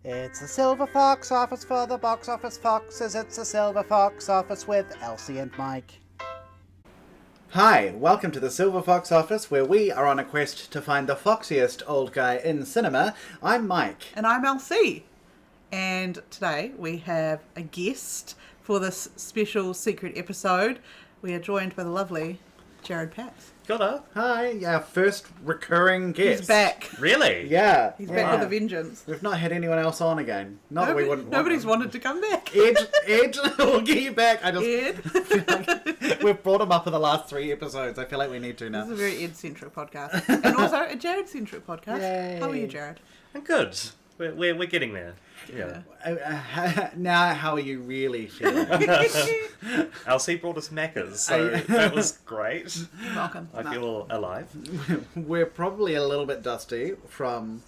It's a silver fox office for the box office foxes. It's a silver fox office with Elsie and Mike. Hi, welcome to the Silver Fox Office, where we are on a quest to find the foxiest old guy in cinema. I'm Mike. And I'm Elsie. And today we have a guest for this special secret episode. We are joined by the lovely Jared Papps. Hello. Hi, our first recurring guest. He's back. Really? Yeah. He's back with a vengeance. We've not had anyone else on again. Not that we wouldn't want Nobody's them. wanted to come back. Ed, we'll get you back. Ed. We've brought him up in the last 3 episodes. I feel like we need to now. This is a very Ed-centric podcast. And also a Jared-centric podcast. Yay. How are you, Jared? I'm good. We're getting there. Yeah. Now, how are you really feeling? Elsie brought us Macca's, so that was great. You're welcome. I feel alive. We're probably a little bit dusty from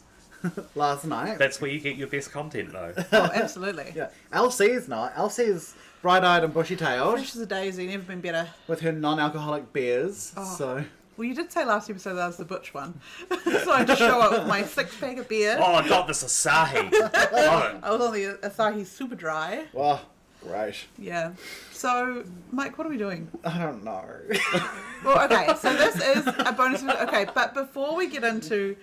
last night. That's where you get your best content, though. Oh, absolutely. Yeah, Elsie's not. Elsie's bright-eyed and bushy-tailed Fresh as a daisy, never been better. with her non-alcoholic beers. Oh. So Well, you did say last episode that I was the butch one. So I just show up with my 6-pack of beer. Oh, I got this Asahi. Love it. I was on the Asahi Super Dry. well, great. Yeah. So, Mike, what are we doing? I don't know. Well, okay, so this is a bonus. Okay, but before we get into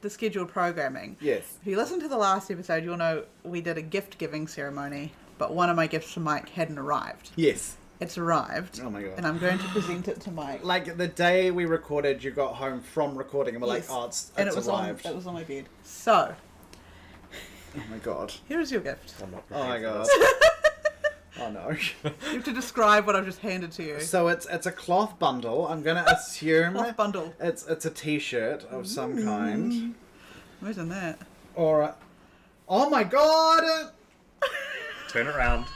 the scheduled programming, Yes. if you listen to the last episode, you'll know we did a gift-giving ceremony, but one of my gifts to Mike hadn't arrived. Yes. It's arrived. Oh my god. And I'm going to present it to Mike. Like the day we recorded, you got home from recording, and we're Yes. like, "Oh, it's and it was arrived." on my bed. So, Oh my god. here is your gift. I'm not Oh my prepared god. for Oh no. You have to describe what I've just handed to you. So it's a cloth bundle. I'm gonna assume Cloth bundle. it's a t-shirt of some kind, Imagine that. or oh my god. this. Turn it around.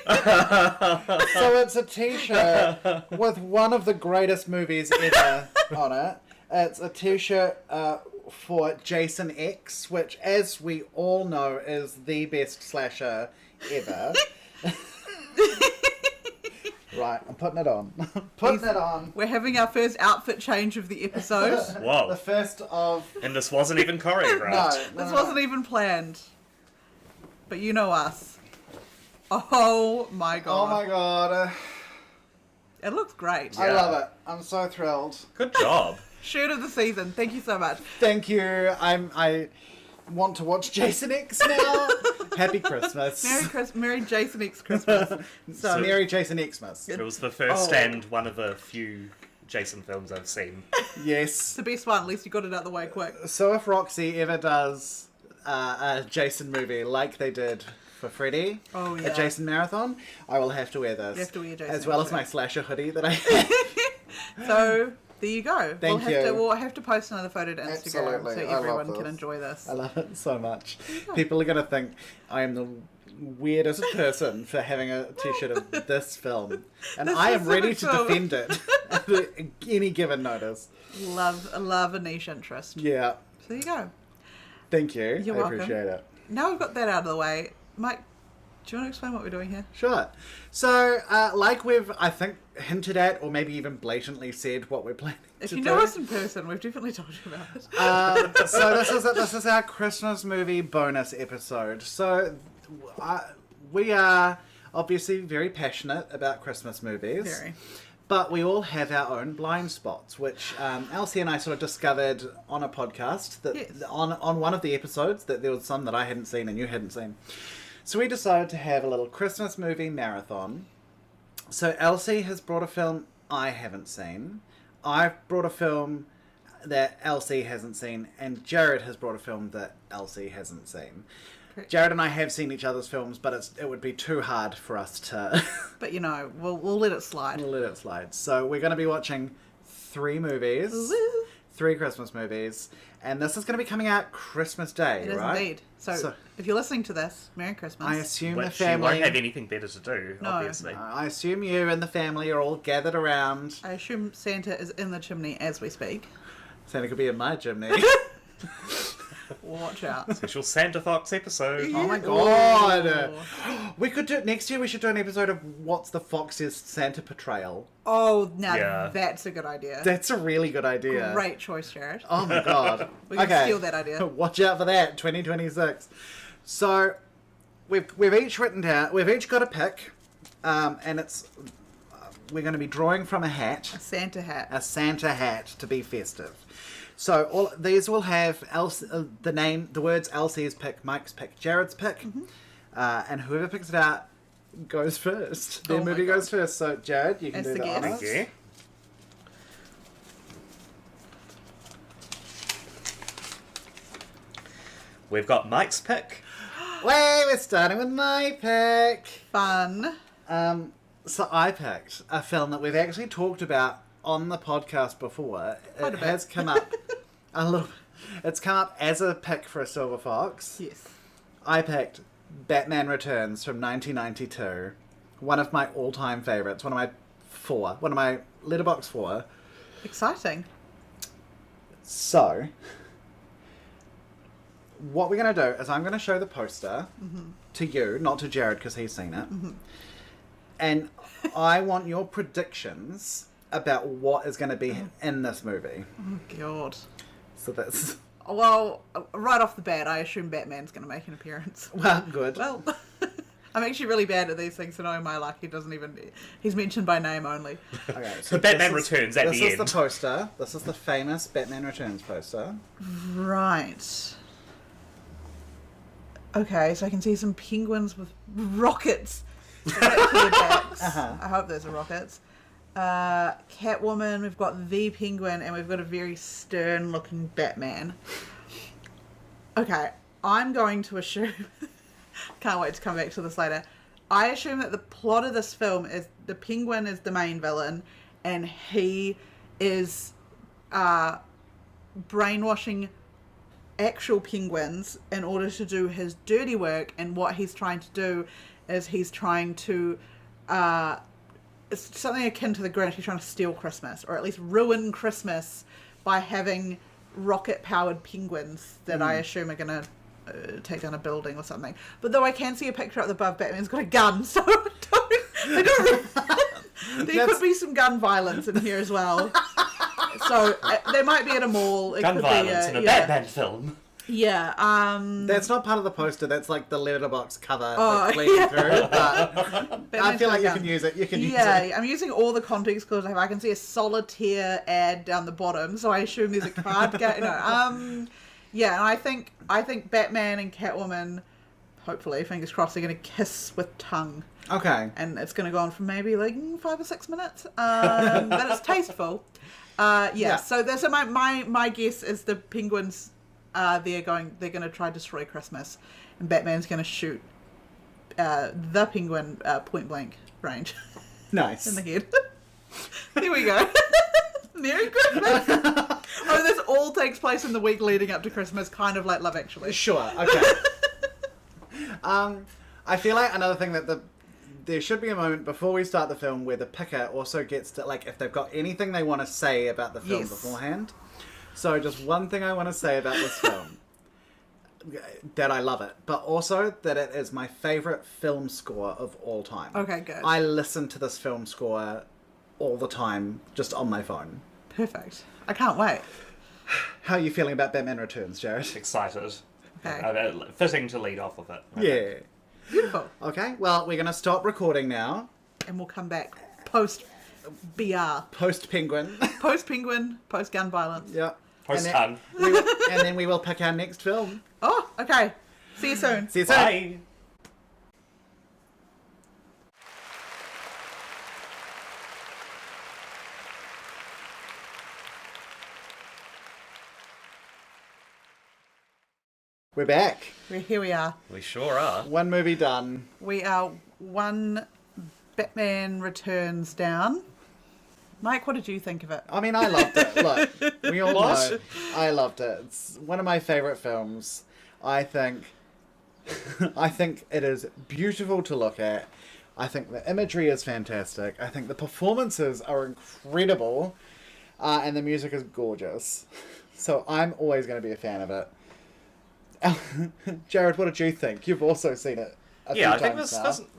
So it's a t-shirt with one of the greatest movies ever on it. It's a t-shirt for Jason X, which, as we all know, is the best slasher ever. Right, I'm putting it on. Putting it on. We're having our first outfit change of the episode. The Whoa. first of... And this wasn't even choreographed. No. This wasn't even planned. But you know us. Oh my god. Oh my god. It looks great. I Yeah. love it. I'm so thrilled. Good job. Shirt of the season. Thank you so much. Thank you. I want to watch Jason X now. Happy Christmas. Merry Jason X Christmas. So, Merry Jason Xmas. It was the first Oh. and one of the few Jason films I've seen. Yes. it's the best one. At least you got it out of the way quick. So if Roxy ever does a Jason movie like they did for Freddy, Oh, yeah. a Jason marathon, I will have to wear this. You have to wear a Jason as well as outfit. my slasher hoodie that I have. So there you go. Thank you. We'll have to post another photo to Instagram Absolutely. so I love everyone can this. enjoy this. I love it so much. People are going to think I am the weirdest person for having a t-shirt of this film. And This I am ready to specific film. defend it at any given notice. Love a niche interest. Yeah. So there you go. Thank you. You're I welcome. appreciate it. Now we've got that out of the way, Mike, do you want to explain what we're doing here? Sure. So, like we've, I think, hinted at, or maybe even blatantly said what we're planning If to you do. know us in person, we've definitely told you about it. So this is our Christmas movie bonus episode. So, we are obviously very passionate about Christmas movies. Very. But we all have our own blind spots, which Elsie and I sort of discovered on a podcast, that Yes. on one of the episodes, that there was some that I hadn't seen and you hadn't seen. So we decided to have a little Christmas movie marathon. So Elsie has brought a film I haven't seen. I've brought a film that Elsie hasn't seen. And Jared has brought a film that Elsie hasn't seen. Correct. Jared and I have seen each other's films, but it would be too hard for us to... But you know, we'll let it slide. We'll let it slide. So we're going to be watching 3 movies. Woo. 3 Christmas movies. And this is going to be coming out Christmas Day, It is right? indeed. So if you're listening to this, Merry Christmas. I assume the Which you family... won't have anything better to do, No. obviously. I assume you and the family are all gathered around. I assume Santa is in the chimney as we speak. Santa could be in my chimney. Whoa. watch out. Special Santa Fox episode. Oh my Ooh. god. We could do next year. We should do an episode of What's the Fox's Santa Portrayal. Oh, now Yeah. that's a good idea. That's a really good idea. Great choice, Jared. Oh my god. We can steal that idea. Watch out for that, 2026. So we've each written down. We've each got a pick, and it's we're going to be drawing from a hat. A Santa hat. A Santa hat to be festive. So all these will have the words Elsie's pick, Mike's pick, Jared's pick, and whoever picks it out goes first. Their Oh my movie God. goes first. So Jared, you can As do the the guest. honors. Thank you. We've got Mike's pick. Wait, we're starting with my pick. Fun. So I picked a film that we've actually talked about on the podcast before. Quite a It bit. has come up a little. It's come up as a pick for a Silver Fox. Yes. I picked Batman Returns from 1992. One of my all-time favorites. One of my Letterboxd 4. Exciting. So, what we're going to do is I'm going to show the poster to you, not to Jared because he's seen it. And I want your predictions about what is going to be in this movie. Oh, God. So that's, Well, right off the bat, I assume Batman's going to make an appearance. well, good. Well, I'm actually really bad at these things, so no, my luck, he's mentioned by name only. Okay, so Batman this is- Returns at the This is end. the poster. This is the famous Batman Returns poster. Right. Okay, so I can see some penguins with rockets strapped to their backs. I hope those are rockets. Catwoman, we've got the Penguin, and we've got a very stern-looking Batman. Okay, I'm going to assume... Can't wait to come back to this later. I assume that the plot of this film is the Penguin is the main villain, and he is brainwashing actual penguins in order to do his dirty work, and what he's trying to do is he's trying to it's something akin to the Grinch. He's trying to steal Christmas, or at least ruin Christmas, by having rocket-powered penguins that I assume are going to take down a building or something. But though I can see a picture up above, Batman's got a gun, so I don't really... There could be some gun violence in here as well. So they might be at a mall. It Gun could violence be in a yeah. Batman film. Yeah. That's not part of the poster. That's like the letterbox cover. Oh, that's leading yeah. through, but I feel like you gun. can use it. You can use it. Yeah, I'm using all the context clues. I can see a solitaire ad down the bottom, so I assume there's a card game. No, yeah, and I think Batman and Catwoman, hopefully, fingers crossed, are going to kiss with tongue, Okay. and it's going to go on for maybe like 5 or 6 minutes. But it's tasteful. Yeah. So that's my guess is the penguins. They're going to try to destroy Christmas, and Batman's going to shoot the penguin point blank range Nice. in the head. There we go. Merry Christmas. Oh, this all takes place in the week leading up to Christmas, kind of like Love Actually. Sure. Okay. I feel like another thing that there should be a moment before we start the film where the picker also gets to, like, if they've got anything they want to say about the film Yes. beforehand. So just one thing I want to say about this film. That I love it, but also that it is my favourite film score of all time. Okay, good. I listen to this film score all the time, just on my phone. Perfect. I can't wait. How are you feeling about Batman Returns, Jared? Excited. Okay. Fitting to lead off with it. Yeah. Beautiful. Okay, well, we're going to stop recording now. And we'll come back post BR. Post Penguin. Post penguin, post gun violence. Yep. Post And ton. and then we will pick our next film. Oh, okay. See you soon. See you soon. Bye. We're back. Here we are. We sure are. One movie done. We are one Batman Returns down. Mike, what did you think of it? I mean, I loved it. Look, we all What? know I loved it. It's one of my favourite films. I think it is beautiful to look at. I think the imagery is fantastic. I think the performances are incredible. And the music is gorgeous. So I'm always going to be a fan of it. Jared, what did you think? You've also seen it. Yeah, I think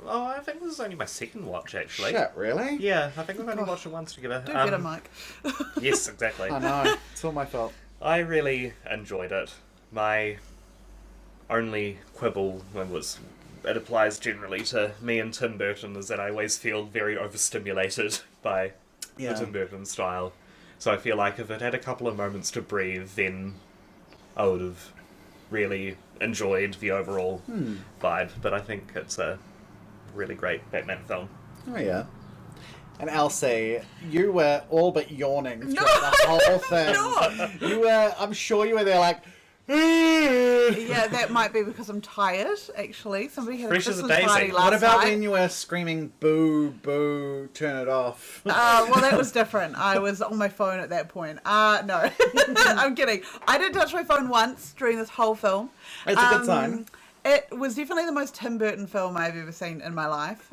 I think this is only my second watch actually. Shit, really? Yeah, I think we've only watched it once together. Do get a mic. Yes, exactly. I know. It's all my fault. I really enjoyed it. My only quibble it applies generally to me and Tim Burton is that I always feel very overstimulated by the Tim Burton style. So I feel like if it had a couple of moments to breathe, then I would have really enjoyed the overall vibe. But I think it's a really great Batman film. Oh, yeah. And Elsie, you were all but yawning through the whole thing. No. You were, I'm sure you were there like... Yeah, that might be because I'm tired, actually. Somebody had Fresh a as a Christmas daisy. party last What about night. when you were screaming, boo, boo, turn it off? Well, that was different. I was on my phone at that point. No. I'm kidding. I did touch my phone once during this whole film. It's a good sign. It was definitely the most Tim Burton film I've ever seen in my life.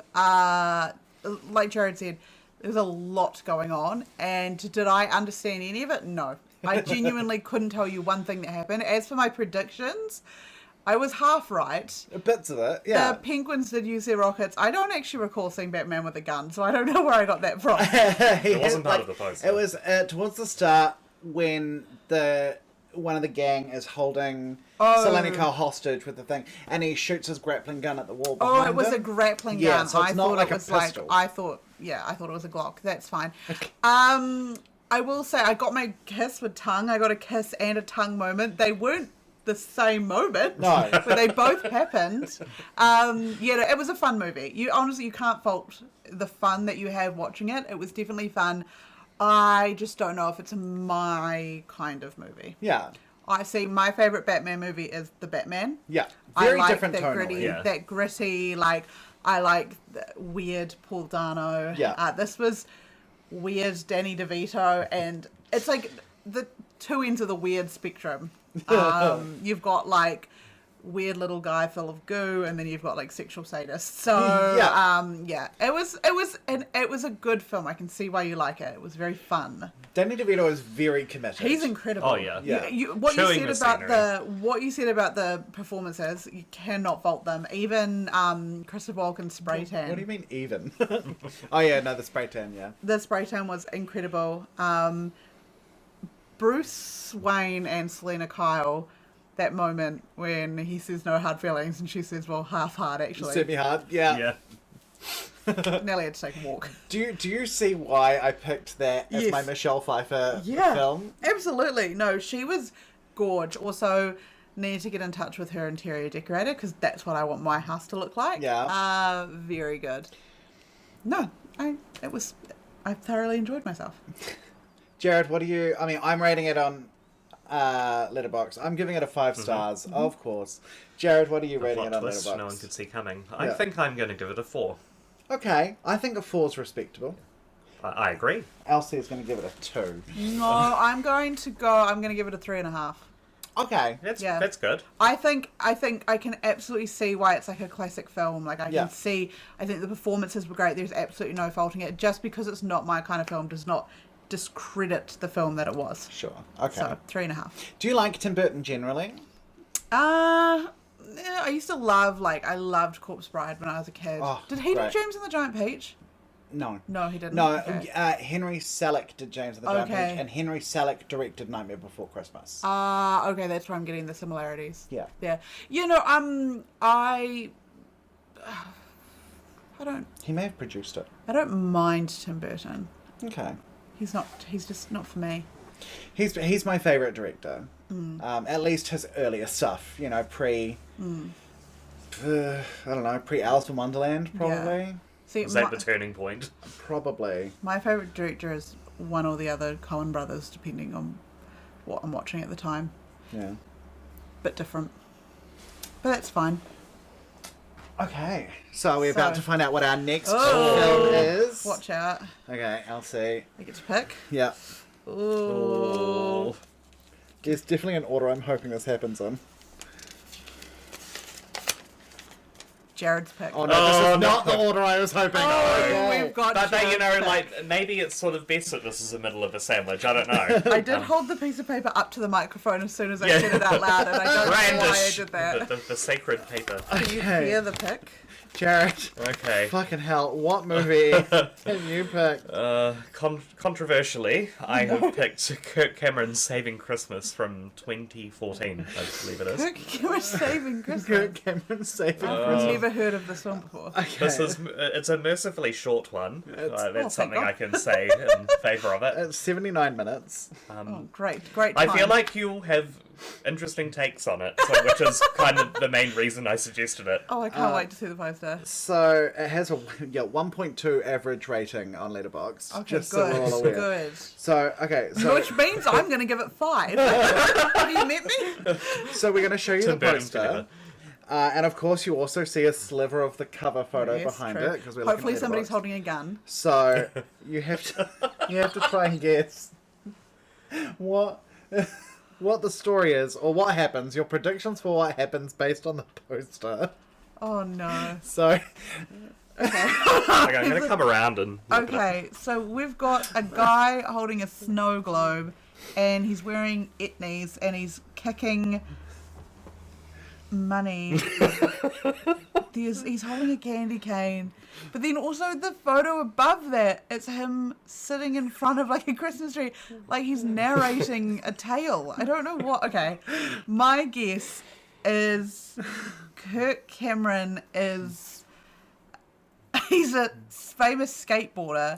Like Jared said, there's a lot going on. And did I understand any of it? No. I genuinely couldn't tell you one thing that happened. As for my predictions, I was half right. Bits of it, yeah. The penguins did use their rockets. I don't actually recall seeing Batman with a gun, so I don't know where I got that from. It wasn't part of the poster. It was towards the start when one of the gang is holding Selene Kyle hostage with the thing, and he shoots his grappling gun at the wall behind It was him. a grappling gun. Yeah, so it's I not thought like it a was like pistol. I thought it was a Glock. That's fine. I will say I got my kiss with tongue. I got a kiss and a tongue moment. They weren't the same moment. No. But they both happened. It was a fun movie. You can't fault the fun that you had watching it. It was definitely fun. I just don't know if it's my kind of movie. Yeah. I see my favorite Batman movie is The Batman. Yeah. I Very like different that tonally. gritty, Yeah. that gritty, like I like the weird Paul Dano. Yeah. This was weird Danny DeVito, and it's like the two ends of the weird spectrum. You've got like weird little guy full of goo, and then you've got like sexual sadists. So it was a good film. I can see why you like it. It was very fun. Danny DeVito is very committed. He's incredible. Oh, yeah. Yeah. What Chewing you the said about scenery. what you said about the performances, you cannot fault them. Even Christopher Walken's spray tan. What do you mean even? Oh yeah, no, the spray tan, yeah. The spray tan was incredible. Bruce Wayne and Selena Kyle, that moment when he says no hard feelings and she says, well, half hard actually. Suit me hard, yeah. Yeah. Nelly had to take a walk. Do you see why I picked that as Yes. my Michelle Pfeiffer Yeah, film? absolutely. No, she was gorge. Also, need to get in touch with her interior decorator because that's what I want my house to look like. Yeah. Very good. No, I thoroughly enjoyed myself. Jared, what do you... I mean, I'm rating it on Letterboxd. I'm giving it a 5 stars, of course. Jared, what are you rating it Plot on twist Letterboxd? no one could see coming. I Yeah. think I'm going to give it a 4. Okay, I think a 4's respectable. I agree. Elsie is going to give it a 2. No, I'm going to give it a 3.5. Okay. That's good. I think I can absolutely see why it's like a classic film. Like I Yeah. can see, I think the performances were great. There's absolutely no faulting it. Just because it's not my kind of film does not discredit the film that it was. Sure. Okay. So 3.5. Do you like Tim Burton generally? I used to I loved Corpse Bride when I was a kid. Oh, Did he great. do James and the Giant Peach? No. No, he didn't. No, Okay. Henry Selick did James and the Giant Okay. Peach, and Henry Selick directed Nightmare Before Christmas. Okay, that's where I'm getting the similarities. Yeah. Yeah. You know, I don't He may have produced it. mind Tim Burton. Okay. He's just not for me. He's my favourite director. At least his earlier stuff, you know, pre Alice in Wonderland, probably. Yeah. See, Is that the turning point? Probably. my favorite director is one or the other Coen brothers, depending on what I'm watching at the time. Yeah. Bit different, but that's fine. Okay. So we're about to find out what our next Oh. film is. Watch out! Okay, Elsie. I get to pick. Yeah. Ooh. There's definitely an order I'm hoping this happens in. Jared's pick. Oh no, this Oh, is not no. the order I was hoping. We've got But then, Jared's pick. like, maybe it's sort of best that this is the middle of a sandwich. I don't know. I did hold the piece of paper up to the microphone as soon as I said it out loud, and I don't know why I Brandish did that. the sacred paper. Do you hear the pick? Jared, Okay. fucking hell, what movie have you picked? Controversially, I have picked Kirk Cameron's Saving Christmas from 2014, I believe it is. Kirk Cameron Saving Christmas. Kirk Cameron Saving I've Christmas. never heard of this one before. Okay. It's a mercifully short one. It's- Oh, That's thank something God. I can say in favour of it. It's 79 minutes. Oh, great I time. feel like you'll have interesting takes on it, so, which is kind of the main reason I suggested it. Oh, I can't wait to see the poster. So it has a 1.2 average rating on Letterboxd. Okay, just good. so we're all aware. Good. So okay, so Which means I'm going to give it 5. Have you met me? so we're gonna show you Tim the Burton poster. together. And of course, you also see a sliver of the cover photo Yes, behind true. it because we're Hopefully looking at somebody's Letterboxd. holding a gun. So you have to try and guess what the story is or what happens. Your predictions for what happens based on the poster. Oh, no. So Okay. Okay, I'm going to come around and look at it. Okay, so we've got a guy holding a snow globe, and he's wearing etnies, and he's kicking money. He's holding a candy cane. But then also the photo above that, it's him sitting in front of like a Christmas tree, like he's narrating a tale. I don't know what. Okay, my guess is Kirk Cameron is. He's a famous skateboarder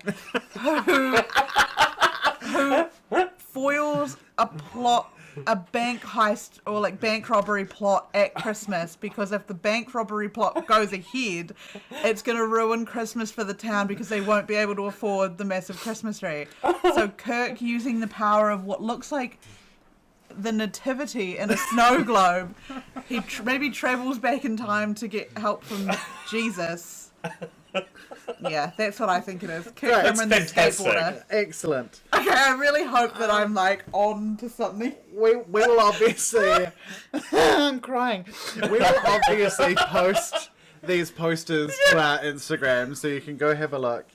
who foils a bank heist or like bank robbery plot at Christmas, because if the bank robbery plot goes ahead, it's going to ruin Christmas for the town because they won't be able to afford the massive Christmas tree. So Kirk, using the power of what looks like the nativity in a snow globe, he maybe travels back in time to get help from Jesus. Yeah, that's what I think it is. Kirk Great, Cameron, the fantastic. skateboarder. excellent. Okay, I really hope that I'm like on to something. We will obviously. I'm crying. We will obviously post these posters to our Instagram so you can go have a look.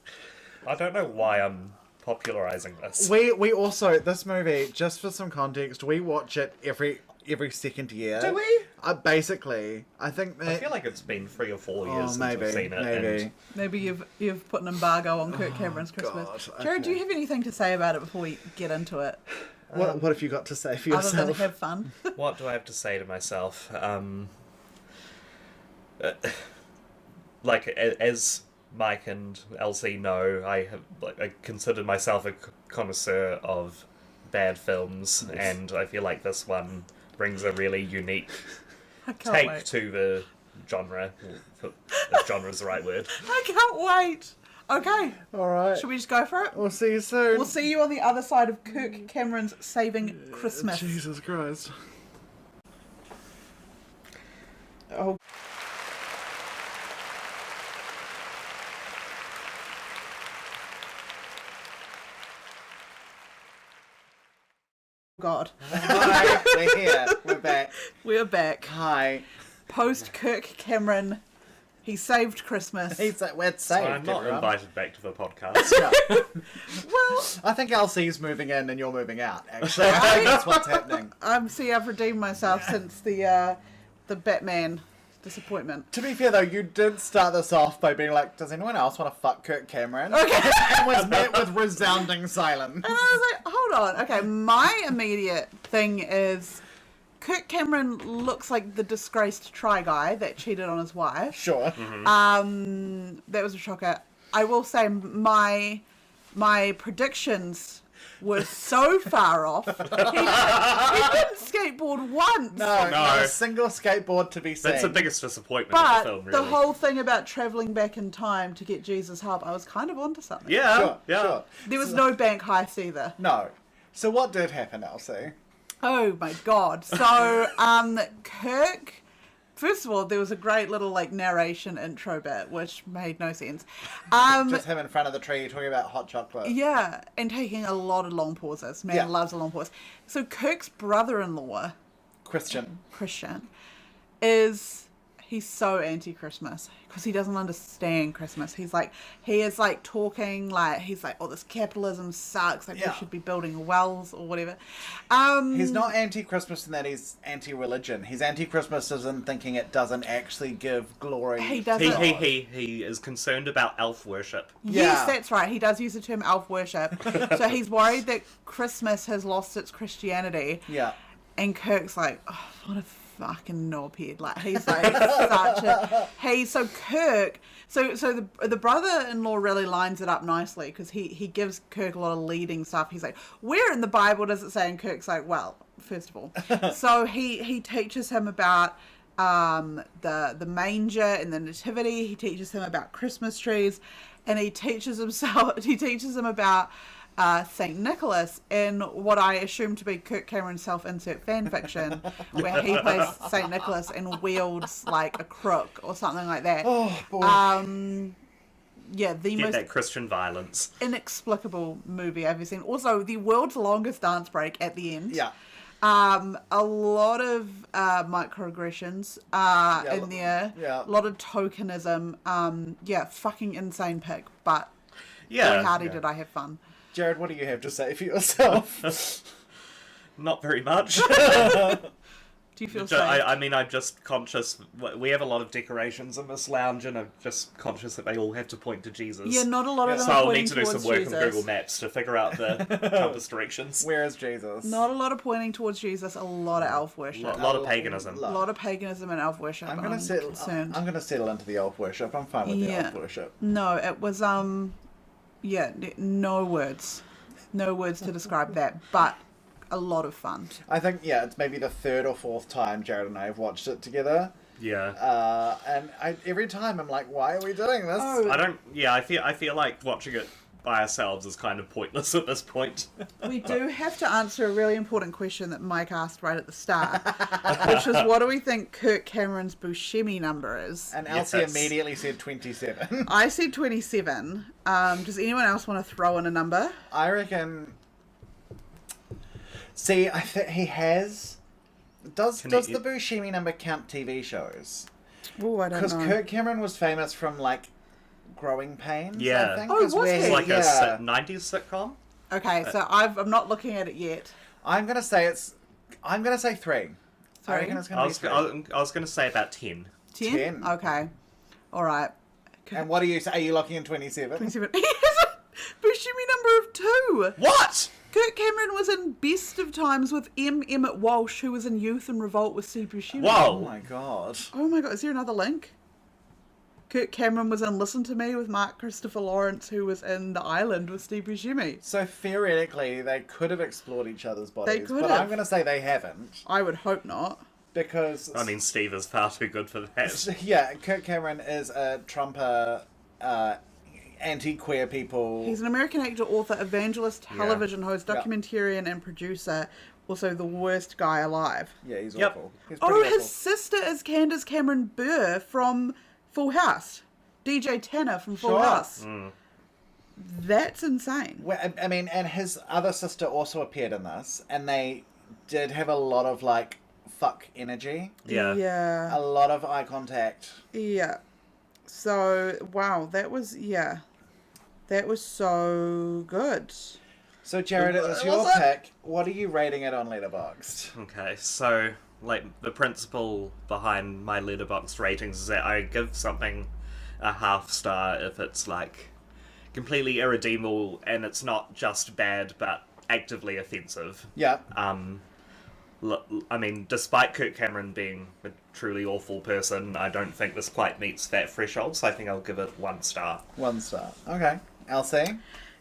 I don't know why I'm popularising this. We also, this movie, just for some context, we watch it every second year. Do we? Basically, I think that. I feel like it's been 3 or 4 years since maybe, I've seen it. maybe. And Maybe you've put an embargo on Kirk Cameron's Christmas. God, Jared, do okay. you have anything to say about it before we get into it? What have you got to say for Other than yourself? have fun? what do I have to say to myself? As Mike and Elsie know, I consider myself a connoisseur of bad films, and I feel like this one brings a really unique I can't take wait. to the genre. If genre is the right word. I can't wait. Okay, All right. should we just go for it? We'll see you soon. We'll see you on the other side of Kirk Cameron's Saving Christmas. Jesus Christ. Oh. God. Hi, we're here. We're back. We're back. Hi. Post Kirk Cameron. He saved Christmas. We're safe. I'm not everyone. invited back to the podcast. No. Well, I think LC's moving in and you're moving out, actually. I think that's what's happening. I've redeemed myself since the Batman disappointment. To be fair, though, you did start this off by being like, does anyone else want to fuck Kirk Cameron? Okay. And was met with resounding silence. And I was like, hold on. Okay, my immediate thing is Kirk Cameron looks like the disgraced try guy that cheated on his wife. Sure. That was a shocker. I will say my predictions were so far off. He didn't skateboard once. No, No. not a single skateboard to be seen. That's the biggest disappointment But of the film, really. the whole thing about travelling back in time to get Jesus' help, I was kind of onto something. Yeah, Sure, yeah. sure. There was no bank heist either. No. So what did happen, Elsie? Oh my god. So, Kirk, first of all, there was a great little like narration intro bit, which made no sense. Just him in front of the tree talking about hot chocolate. Yeah, and taking a lot of long pauses. Man Yeah. loves a long pause. So Kirk's brother-in-law, Christian. Christian, is He's so anti-Christmas because he doesn't understand Christmas. He is like talking like he's like, oh, this capitalism sucks. Like we should be building wells or whatever. He's not anti-Christmas in that he's anti-religion. He's anti-Christmas as in thinking it doesn't actually give glory. He doesn't. He is concerned about elf worship. Yes, that's right. He does use the term elf worship. So he's worried that Christmas has lost its Christianity. Yeah. And Kirk's like, oh, what a fucking knobhead. Like, he's like such a... So Kirk... So the brother-in-law really lines it up nicely because he gives Kirk a lot of leading stuff. He's like, where in the Bible does it say? And Kirk's like, well, first of all. So he teaches him about the manger and the nativity. He teaches him about Christmas trees. And he teaches him about... St. Nicholas in what I assume to be Kirk Cameron's self-insert fan fiction, where he plays St. Nicholas and wields like a crook or something like that. Oh boy! Get most that Christian violence. Inexplicable movie I've ever seen. Also, the world's longest dance break at the end. Yeah. A lot of microaggressions in there. Yeah. A lot of tokenism. Fucking insane pick, but Yeah. boy, howdy did I have fun. Jared, what do you have to say for yourself? Not very much. Do you feel I'm just conscious. We have a lot of decorations in this lounge, and I'm just conscious that they all have to point to Jesus. Yeah, not a lot of them So are I'll pointing need to do some towards work Jesus. on Google Maps to figure out the compass directions. Where is Jesus? Not a lot of pointing towards Jesus, a lot of elf worship. A lot of paganism. A lot of paganism and elf worship. I'm gonna settle. concerned. I'm gonna settle into the elf worship. I'm fine with the elf worship. No, it was no words. No words to describe that, but a lot of fun. I think it's maybe the third or fourth time Jared and I have watched it together. Yeah. And every time I'm like, why are we doing this? Oh. I don't. Yeah, I feel like watching it by ourselves is kind of pointless at this point. We do have to answer a really important question that Mike asked right at the start, which is what do we think Kirk Cameron's Buscemi number is? And Yes, Elsie that's- immediately said 27. I said 27. Does anyone else want to throw in a number? I reckon. See, I think he has. Does the Buscemi number count TV shows? Oh, I don't Because know. Kirk Cameron was famous from like Growing Pains. Yeah. I think, Oh, is was where he? It's like yeah. a 90s sitcom. Okay, so I'm not looking at it yet. I'm gonna say 3. I Three? reckon it's gonna I be was 3. I was going to say about 10. 10? 10. Okay. All right. And what do you say? Are you locking in 27? 27. He has a Buscemi number of 2. What? Kirk Cameron was in Best of Times with M. Emmett Walsh, who was in Youth and Revolt with Steve Buscemi. Oh Whoa. my god. Oh my god, is there another link? Kirk Cameron was in Listen to Me with Mark Christopher Lawrence, who was in The Island with Steve Buscemi. So theoretically, they could have explored each other's bodies, could but have. I'm gonna say they haven't I would hope not. because I mean, Steve is far too good for that. yeah, Kirk Cameron is a Trumper, anti-queer people. He's an American actor, author, evangelist, television host, Yeah. documentarian, and producer. Also, the worst guy alive. Yeah, he's Yep. awful. He's pretty Oh, awful. his sister is Candace Cameron Bure from Full House. DJ Tanner from Full Sure. House. That's insane. Well, I mean, and his other sister also appeared in this, and they did have a lot of like fuck energy, Yeah. Yeah. a lot of eye contact. Yeah. So, wow, that was so good. So, Jared, it was your pick. What are you rating it on Letterboxd? Okay, so like the principle behind my Letterboxd ratings is that I give something a half star if it's like completely irredeemable and it's not just bad but actively offensive. Yeah. I mean, despite Kirk Cameron being a truly awful person, I don't think this quite meets that threshold, so I think I'll give it 1 star. 1 star. Okay. Elsie?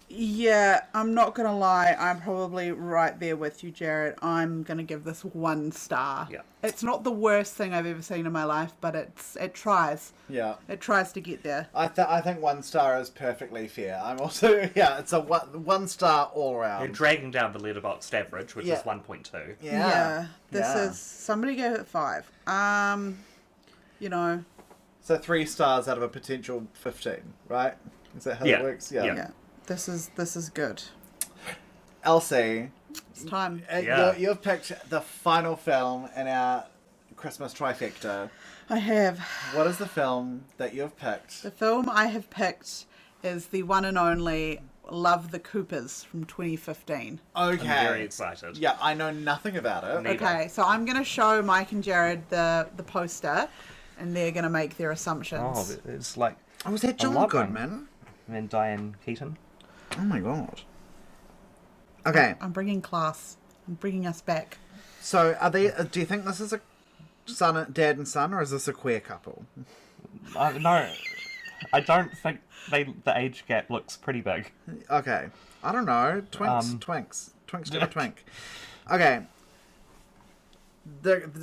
Yeah, I'm not going to lie. I'm probably right there with you, Jared. I'm going to give this 1 star. Yeah. It's not the worst thing I've ever seen in my life, but it tries. Yeah. It tries to get there. I think 1 star is perfectly fair. I'm also, it's a 1 star all You're around. dragging down the Letterboxd average, which Yeah. is 1.2. Yeah. This Yeah. is, somebody gave it 5. You know, So 3 stars out of a potential 15, right? Is that how Yeah. it works? Yeah. yeah. This is good. Elsie, It's time. Yeah. you've picked the final film in our Christmas trifecta. I have. What is the film that you've picked? The film I have picked is the one and only Love the Coopers from 2015. Okay. I'm very excited. Yeah, I know nothing about it. Neither. Okay, so I'm going to show Mike and Jared the poster, and they're going to make their Oh, assumptions. it's like... Oh, was that I John love one. Goodman? And Diane Keaton. Oh my god. Okay, I'm bringing class. I'm bringing us back. so are they? Do you think this is a dad and son, or is this a queer couple? No, I don't think the age gap looks pretty big. Okay, I don't know. Twinks to a twink. Okay.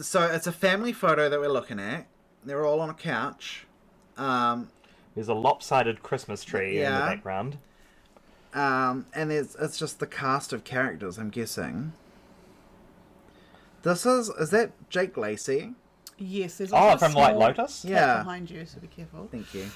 So it's a family photo that we're looking at. They're all on a couch. There's a lopsided Christmas tree in the Yeah. background. And it's just the cast of characters, I'm guessing. Is that Jake Lacey? Yes, there's Oh, also a from White small Lotus? cat Yeah. behind you, so be careful. Thank you.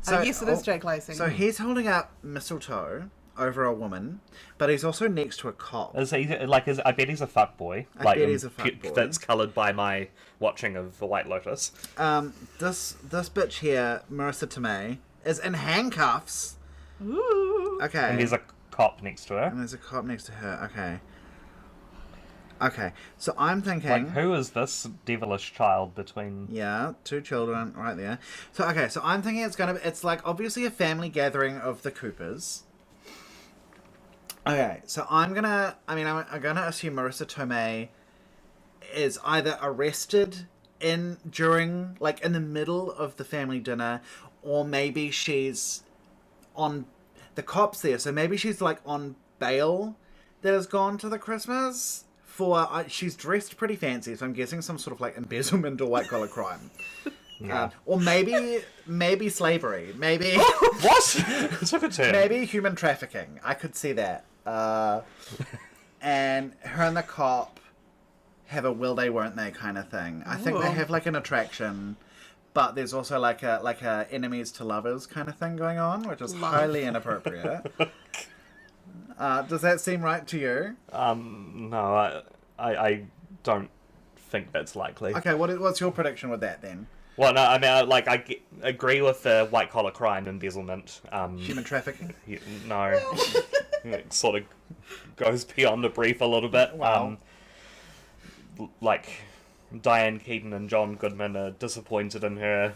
Yes, it is Jake Lacey. So he's holding up mistletoe over a woman, but he's also next to a cop. Is he like? I bet he's a fuckboy. I Like, bet he's a fuckboy. That's coloured by my watching of The White Lotus. This bitch here, Marissa Tomei, is in handcuffs. Ooh. Okay. And there's a cop next to her. And there's a cop next to her. Okay. Okay. So I'm thinking. Like, who is this devilish child between? Yeah, two children right there. So okay, so I'm thinking it's like obviously a family gathering of the Coopers. Okay, so I'm gonna assume Marissa Tomei is either arrested during in the middle of the family dinner, or maybe she's on the cops there, so maybe she's like on bail that has gone to the Christmas for she's dressed pretty fancy, so I'm guessing some sort of like embezzlement or white collar crime. Yeah. Or maybe slavery, maybe What? It's a good term. maybe human trafficking. I could see that. And her and the cop have a will they won't they kind of thing. I think they Ooh. have like an attraction, but there's also like a enemies to lovers kind of thing going on, which is Love. highly inappropriate. Does that seem right to you? No, I don't think that's likely. Okay, what's your prediction with that then? Well, no, I mean, agree with the white collar crime embezzlement. Human trafficking? No, it sort of goes beyond the brief a little bit. Wow. Like Diane Keaton and John Goodman are disappointed in her.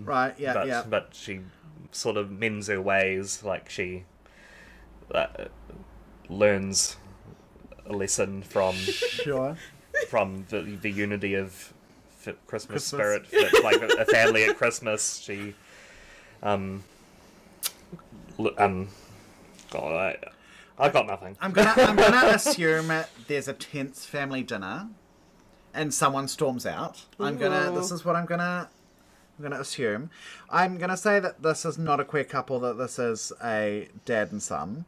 Right, yeah, but, yeah. But she sort of mends her ways. Like she learns a lesson from Sure. the unity of Christmas Christmas. spirit. Like a family at Christmas. She God, I got nothing. I'm gonna assume there's a tense family dinner, and someone storms out. This is what I'm gonna assume. I'm gonna say that this is not a queer couple. That this is a dad and son,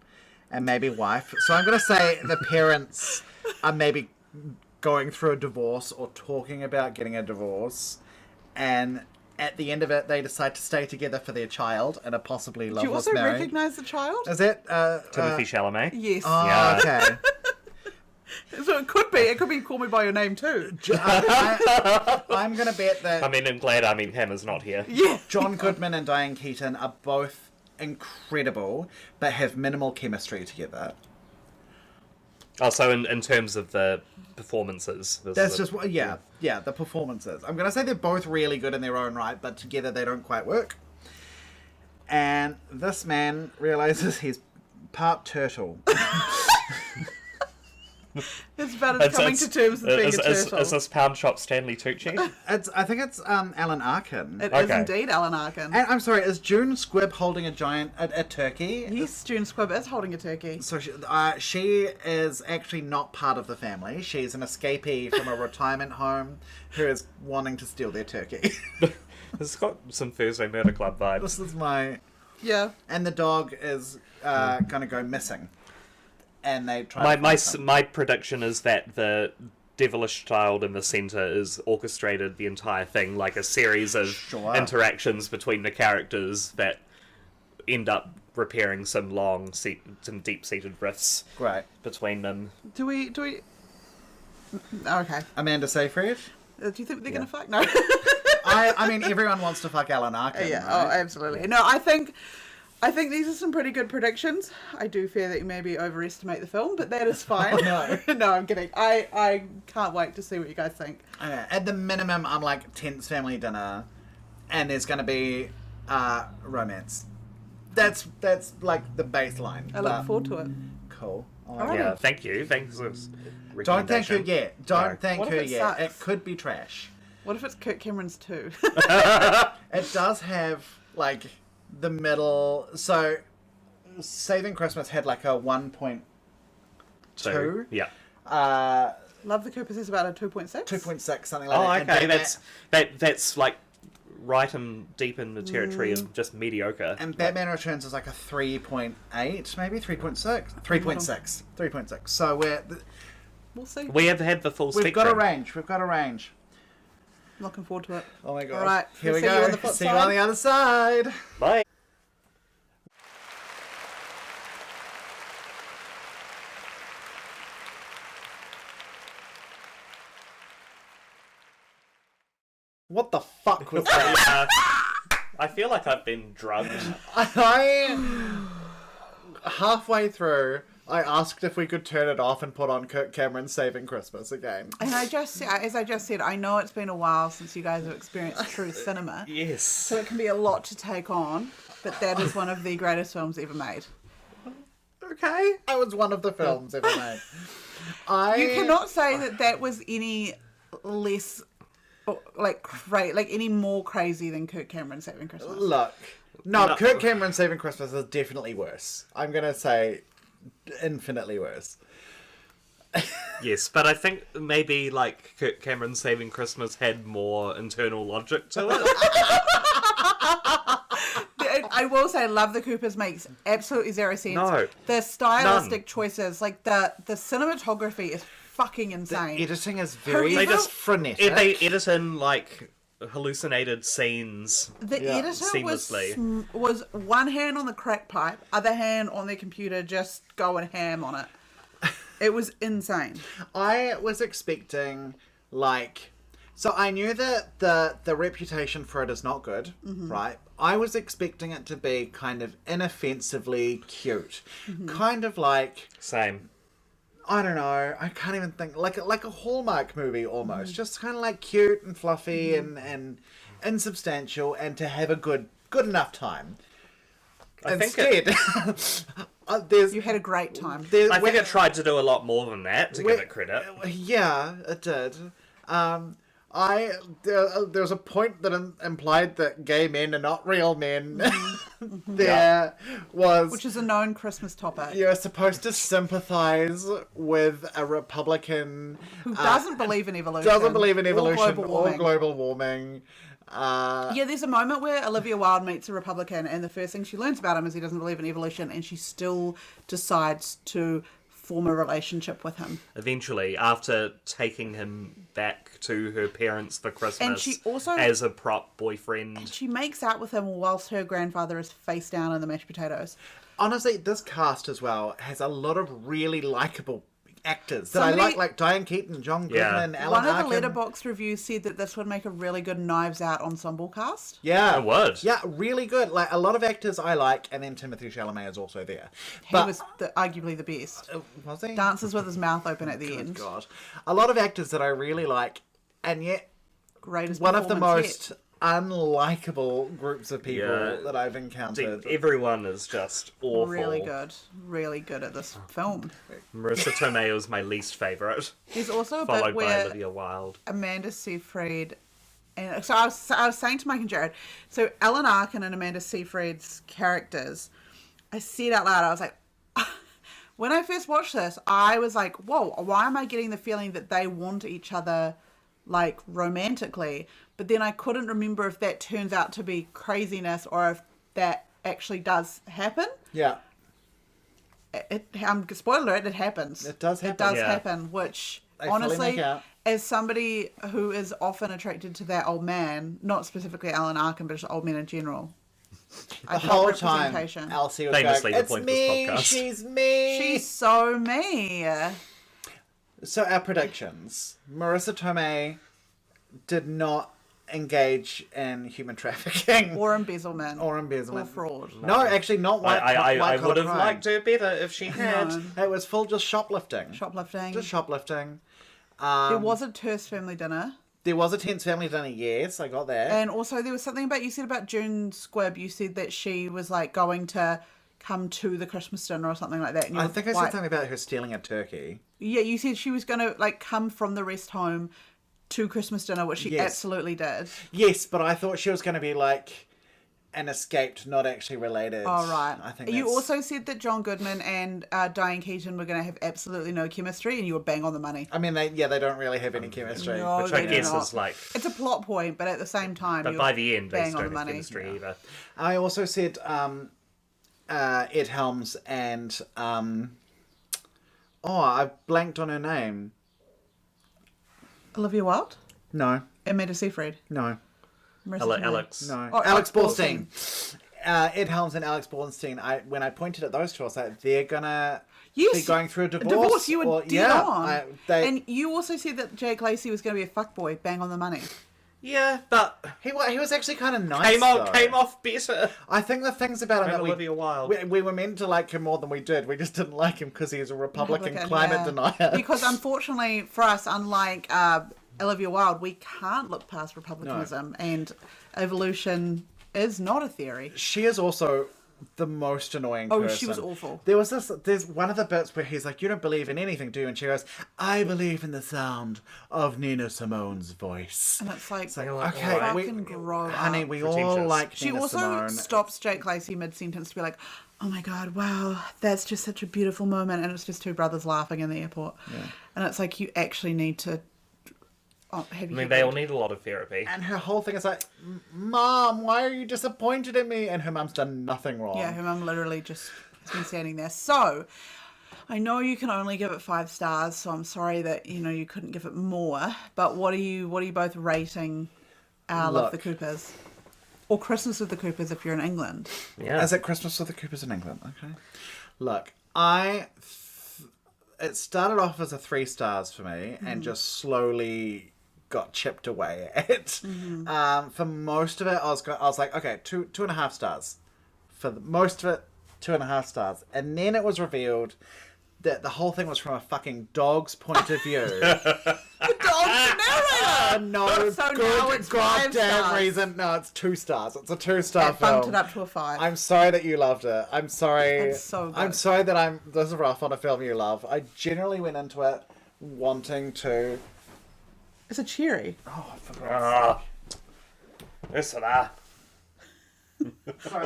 and maybe wife. So I'm gonna say the parents are maybe going through a divorce or talking about getting a divorce, and at the end of it, they decide to stay together for their child in a possibly Do you loveless also marriage. recognise the child? Is that Timothy Chalamet. Yes. Oh, Yeah. okay. So it could be. It could be Call Me By Your Name too. I'm going to bet that I mean, I'm glad Hannah's not here. Yeah. John Goodman and Diane Keaton are both incredible, but have minimal chemistry together. Also, in terms of the performances, That's just what, yeah, the performances. I'm going to say they're both really good in their own right, but together they don't quite work. And this man realizes he's part turtle. It's about as coming to terms with being a turtle. Is this Pound Shop Stanley Tucci? I think it's Alan Arkin. It is Okay. indeed Alan Arkin. And I'm sorry, is June Squibb holding a turkey? Yes, June Squibb is holding a turkey. So she is actually not part of the family. She's an escapee from a retirement home who is wanting to steal their turkey. It's got some Thursday Murder Club vibes. This is my... Yeah. And the dog is going to go missing. And they try to My find him. my prediction is that the devilish child in the centre is orchestrated the entire thing, like a series of Sure. interactions between the characters that end up repairing some deep-seated rifts Great. between them. Do we... Okay. Amanda Seyfried? Do you think they're Yeah. gonna fuck? No. I mean, everyone wants to fuck Alan Arkin. Yeah. Right? Oh, absolutely. No, I think these are some pretty good predictions. I do fear that you maybe overestimate the film, but that is fine. No. No, I'm kidding. I can't wait to see what you guys think. At the minimum, I'm like tense family dinner, and there's gonna be romance. That's like the baseline. I look forward to it. Cool. Alright. Yeah, thank you. Thanks for this Don't thank her recommendation. yet. Don't No. thank What if her it yet. sucks? It could be trash. What if it's Kirk Cameron's too? It does have like the middle. So, Saving Christmas had like a 1.2. So, yeah. Love the Cooper says about a 2.6. 2.6, something like Oh, that. okay. And That's like right and deep in the territory of just mediocre. And Batman Returns is like a 3.8, maybe 3.6, 3.6, 3.6. So We'll see. We have had the full we've spectrum. got a range. We've got a range. Looking forward to it. Oh my god! All right, Here we'll we see you on go. the flip See you side. on the other side. Bye. What the fuck was that? I feel like I've been drugged. I halfway through, I asked if we could turn it off and put on Kirk Cameron's Saving Christmas again. And as I just said, I know it's been a while since you guys have experienced true cinema, Yes. so it can be a lot to take on. But that is one of the greatest films ever made. Okay, that was one of the films ever made. You cannot say that was any less, like any more crazy than Kirk Cameron Saving Christmas. Look. No, Kirk Cameron Saving Christmas is definitely worse. I'm gonna say infinitely worse. Yes, but I think maybe like Kirk Cameron Saving Christmas had more internal logic to it. I will say Love the Coopers makes absolutely zero sense. No. The stylistic None. choices, like the cinematography is fucking insane. Editing is very They just- frenetic. They edit in like hallucinated scenes. The Yeah. editor Seamlessly. was one hand on the crack pipe, other hand on their computer, just going ham on it. It was insane. I was expecting, like... So I knew that the reputation for it is not good, right? I was expecting it to be kind of inoffensively cute. Kind of like... Same. I don't know. I can't even think... Like a Hallmark movie, almost. Just kind of like cute and fluffy and insubstantial, and to have a good enough time. I think Instead... there's... You had a great time. I think it tried to do a lot more than that, to give it credit. Yeah, it did. There was a point that implied that gay men are not real men. There was... Which is a known Christmas topic. You're supposed to sympathize with a Republican... Who doesn't believe in evolution. Doesn't believe in evolution or global warming. Yeah, there's a moment where Olivia Wilde meets a Republican, and the first thing she learns about him is he doesn't believe in evolution, and she still decides to form a relationship with him. Eventually, after taking him back to her parents for Christmas And she also- as a prop boyfriend. She makes out with him whilst her grandfather is face down in the mashed potatoes. Honestly, this cast as well has a lot of really likeable actors that I Somebody- like Diane Keaton, John Yeah. Goodman, Alan One of the Arkin. Letterboxd reviews said that this would make a really good Knives Out ensemble cast. Yeah, It would. Yeah, really good. Like a lot of actors I like, and then Timothée Chalamet is also there. He was arguably the best. Was he? Dances with his mouth open at the Good end. God, a lot of actors that I really like, and yet Greatest one of the performance most unlikable groups of people Yeah. that I've encountered. Everyone is just awful. Really good at this film. Marissa Tomei was my least favourite, There's also a bit followed by where Olivia Wilde. Amanda Seyfried, and so I was saying to Mike and Jared, so Alan Arkin and Amanda Seyfried's characters, I said out loud, I was like, when I first watched this, I was like, whoa, why am I getting the feeling that they want each other, like, romantically? But then I couldn't remember if that turns out to be craziness or if that actually does happen. Yeah, Spoiler alert, it happens. It does happen. It does Yeah. happen, which They fully honestly, make out. as somebody who is often attracted to that old man, not specifically Alan Arkin, but just old men in general, I the felt whole time representation. Elsie was Famously going, the "It's point of this me, podcast." she's me." She's so me. So our predictions: Marissa Tomei, did not engage in human trafficking Or embezzlement. or embezzlement. Or fraud. No, actually, not white. I white-collar would have crime. liked her better if she had. No. It was full just shoplifting. Shoplifting. Just shoplifting. There was a terse family dinner. There was a tense family dinner. Yes, I got that. And also there was something about, you said about June Squibb, you said that she was like going to come to the Christmas dinner or something like that. And you I were think I said quite- something about her stealing a turkey. Yeah, you said she was going to like come from the rest home to Christmas dinner, which she Yes. absolutely did. Yes, but I thought she was going to be like an escaped, not actually related. Oh, right. I think you that's- also said that John Goodman and Diane Keaton were going to have absolutely no chemistry, and you were bang on the money. I mean, they don't really have any chemistry. No, Which I they do guess not. is like... It's a plot point, but at the same time, But you're by the end, they bang still on the don't have money. chemistry either. I also said Ed Helms and I blanked on her name. Olivia Wilde? No, Amanda Seyfried? no, Marissa Tomei? Alex. no. Oh, Alex Borstein. Ed Helms and Alex Borstein. When I pointed at those two, I was like, they're gonna Yes. be going through a divorce. You were or- dead yeah, on. they, And you also said that Jake Lacey was going to be a fuckboy, bang on the money. Yeah, but he was actually kind of nice. came though. off better. I think the things about him And that Olivia Wilde. we were meant to like him more than we did. We just didn't like him because he is a Republican climate yeah. denier. Because unfortunately for us, unlike Olivia Wilde, we can't look past republicanism, and evolution is not a theory. She is also the most annoying Oh, person. she was awful. There's one of the bits where he's like, you don't believe in anything, do you? And she goes, I believe in the sound of Nina Simone's voice. And it's like, It's like, like, okay, fucking grow up. honey, we all Pretentious. like She Nina also Simone. stops Jake Lacey mid-sentence to be like, oh my god, wow, that's just such a beautiful moment. And it's just two brothers laughing in the airport. And it's like, you actually need to have I your mean, head they all back. need a lot of therapy. And her whole thing is like, Mom, why are you disappointed in me? And her mum's done nothing wrong. Yeah, her mum literally just has been standing there. So, I know you can only give it 5 stars, so I'm sorry that, you couldn't give it more. But what are you both rating Love Look. the Coopers? Or Christmas with the Coopers if you're in England? Yeah. Is it Christmas with the Coopers in England? Okay. Look, it started off as a 3 stars for me and just slowly got chipped away at. For most of it, I was like, okay, 2.5 stars. For most of it, 2.5 stars. And then it was revealed that the whole thing was from a fucking dog's point of view. The dog's the narrator! No, So now good it's 5 goddamn stars. reason. No, it's 2 stars. It's a 2-star That film. bumped it up to a 5. I'm sorry that you loved it. I'm sorry. It's so good. I'm sorry that this is rough on a film you love. I generally went into it wanting to. It's a cherry. Oh, for Ah. Listen, I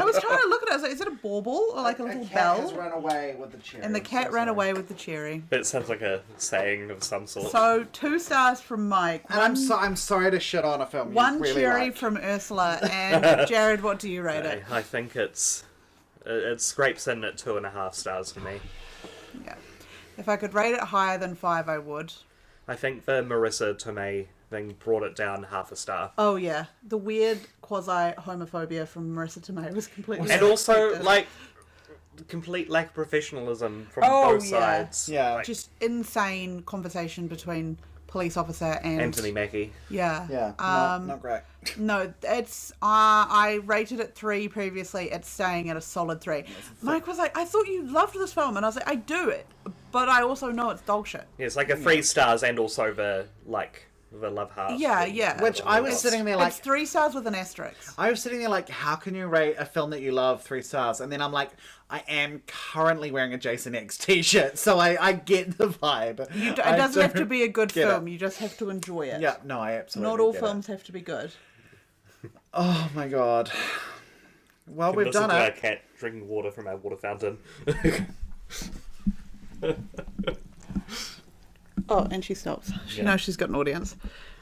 was trying to look at it. I was like, is it a bauble or like a little cat has bell? run away with the cherry. And the cat ran away with the cherry. It sounds like a saying of some sort. So 2 stars from Mike. And I'm sorry to shit on a film you One really cherry like. from Ursula. And Jared, what do you rate it? I think it scrapes in at 2.5 stars for me. Yeah. If I could rate it higher than 5, I would. I think the Marissa Tomei thing brought it down 0.5 star. Oh yeah, the weird quasi-homophobia from Marissa Tomei was completely And also, unexpected. like, complete lack of professionalism from Oh, both yeah. sides. Yeah. Like, just insane conversation between police officer and Anthony Mackie. Yeah. Yeah, not great. No, it's I rated it 3 previously. It's staying at a solid 3. Mike was like, "I thought you loved this film," and I was like, "I do it, but I also know it's dog shit." Yeah, it's like a 3 stars and also the love heart. Yeah. Which I was sitting there like, It's 3 stars with an asterisk. I was sitting there like, how can you rate a film that you love 3 stars? And then I'm like, I am currently wearing a Jason X t-shirt, so I get the vibe. It doesn't have to be a good get film. it. You just have to enjoy it. Yeah, no, I absolutely Not all get films have to be good. It. Oh my god. Well, Can we've listen done to our it. cat drinking water from our water fountain. Oh, and she stops. She knows she's got an audience.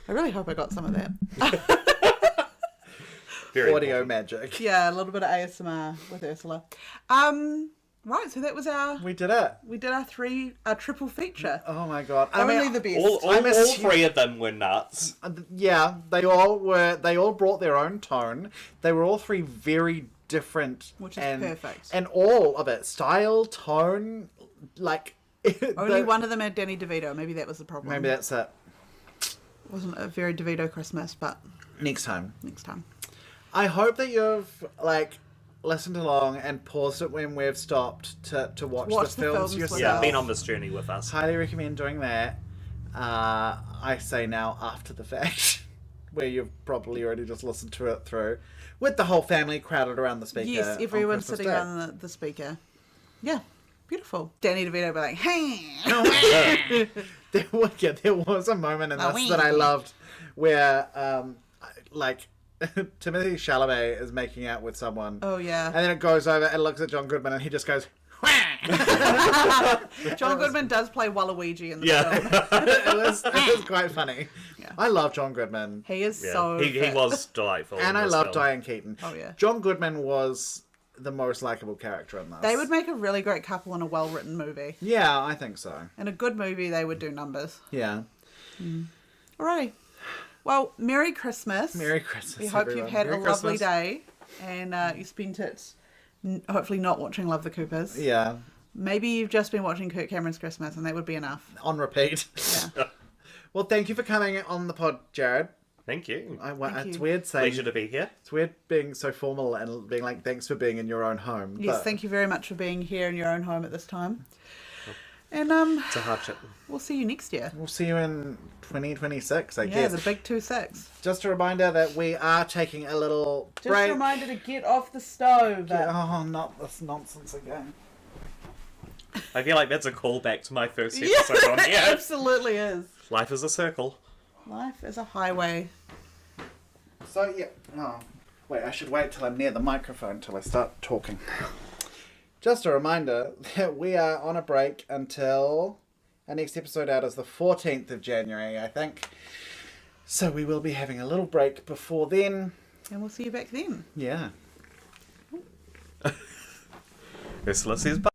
I really hope I got some of that. Very Audio important. magic. Yeah, a little bit of ASMR with Ursula. Right, so that was We did it. we did our triple feature. Oh my god. Only the best. All I'm a 3 of them were nuts. Yeah, they all brought their own tone. They were all 3 very different. Which is perfect. And all of it. Style, tone, like... Only one of them had Danny DeVito. Maybe that was the problem. Maybe that's it. Wasn't a very DeVito Christmas, but Next time. next time. I hope that you've, like, listened along and paused it when we've stopped to watch the films with yourself. Yeah, us. been on this journey with us. Highly recommend doing that. I say now after the fact, where you've probably already just listened to it through, with the whole family crowded around the speaker. Yes, on everyone's Christmas sitting Day. around the speaker. Yeah, beautiful. Danny DeVito be like, hey. There was a moment in Oh, this that I loved where, like, Timothée Chalamet is making out with someone. Oh, yeah. And then it goes over and looks at John Goodman and he just goes, John Goodman does play Waluigi in the Yeah. film. it was quite funny. Yeah. I love John Goodman. He is Yeah. so he fit. was delightful. And in I this love film. Diane Keaton. Oh, yeah. John Goodman was the most likable character in this. They would make a really great couple in a well-written movie. Yeah, I think so. In a good movie, they would do numbers. Yeah. Alrighty. Well, Merry Christmas. Merry Christmas. We hope everyone. you've had Merry a lovely Christmas. day and you spent it hopefully not watching Love the Coopers. Yeah. Maybe you've just been watching Kirk Cameron's Christmas and that would be enough. On repeat. Yeah. Well, thank you for coming on the pod, Jared. Thank you. Thank It's you. weird saying. Pleasure to be here. It's weird being so formal and being like, thanks for being in your own home. Yes, but thank you very much for being here in your own home at this time. And It's a hardship. we'll see you next year. We'll see you in 2026, I Yeah, guess. the big 2-6. Just a reminder that we are taking a little Just break. a reminder to get off the stove. Oh, not this nonsense again. I feel like that's a callback to my first Yeah, episode on it here. absolutely is. Life is a circle. Life is a highway. So, yeah. Oh, wait, I should wait till I'm near the microphone till I start talking. Just a reminder that we are on a break until our next episode out is the 14th of January, I think. So we will be having a little break before then. And we'll see you back then. Yeah. Ursula says bye.